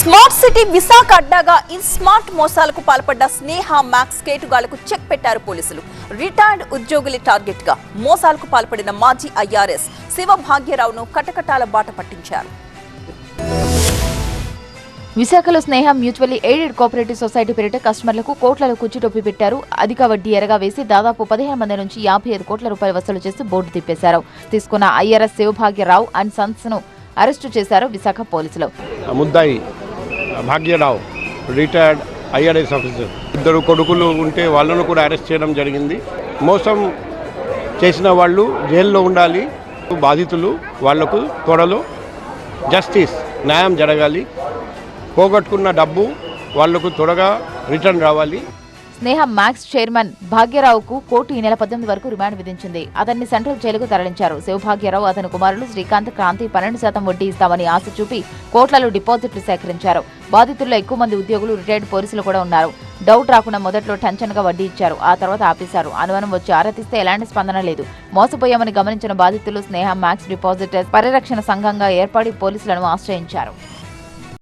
Smart city Visakha అడ్డాగా smart మోసాలకు పాల్పడ్డ స్నేహ మ్యాక్స్ కేటుగాళ్లకు చెక్ పెట్టారు పోలీసులు. రిటైర్డ్ ఉద్యోగుల టార్గెట్ గా మోసాలకు పాల్పడిన మాజీ ఐఆర్ఎస్ శివభాగ్యరావును కటకటాల బాట పట్టించారు. విశాఖలో స్నేహ మ్యూచువల్లీ ఎయిడెడ్ కోఆపరేటివ్ సొసైటీ పేరిట కస్టమర్లకు కోట్లలో కుచ్చిటొప్పి పెట్టారు. అధిక వడ్డీ ఎరగా వేసి దాదాపు 15 మంది నుంచి 55 కోట్ల రూపాయలు వసూలు చేసి బోర్డు తిప్పేశారు. తీసుకున్న ఐఆర్ఎస్ శివభాగ్యరావు అండ్ సన్స్ ను అరెస్టు చేశారు విశాఖ పోలీసులు. ముద్దాయి భాగ్యరావు రిటైర్డ్ ఐఆర్ఎస్ ఆఫీసర్, 2 కొడుకులు ఉంటే వాళ్ళను కూడా అరెస్ట్ చేయడం జరిగింది. మోసం చేసిన వాళ్ళు జైల్లో ఉండాలి. బాధితులు వాళ్లకు త్వరలో జస్టిస్ న్యాయం జరగాలి. పోగొట్టుకున్న డబ్బు వాళ్లకు త్వరగా రిటర్న్ రావాలి. స్నేహ మ్యాక్స్ చైర్మన్ భాగ్యరావుకు కోర్టు ఈ నెల 18 వరకు రిమాండ్ విధించింది. అతన్ని సెంట్రల్ జైలుకు తరలించారు. శివభాగ్యరావు అతని కుమారులు శ్రీకాంత్, క్రాంతి 12% వడ్డీ ఇస్తామని ఆశ చూపి కోట్లలో డిపాజిట్లు సేకరించారు. బాధితుల్లో ఎక్కువ మంది ఉద్యోగులు, రిటైర్డ్ పోలీసులు కూడా ఉన్నారు. డౌట్ రాకుండా మొదట్లో టెన్షన్గా వడ్డీ ఇచ్చారు. ఆ తర్వాత ఆపేశారు. అనుమానం వచ్చి ఆరాధిస్తే ఎలాంటి స్పందన లేదు. మోసపోయామని గమనించిన బాధితులు స్నేహ మ్యాక్స్ డిపాజిటర్స్ పరిరక్షణ సంఘంగా ఏర్పడి పోలీసులను ఆశ్రయించారు.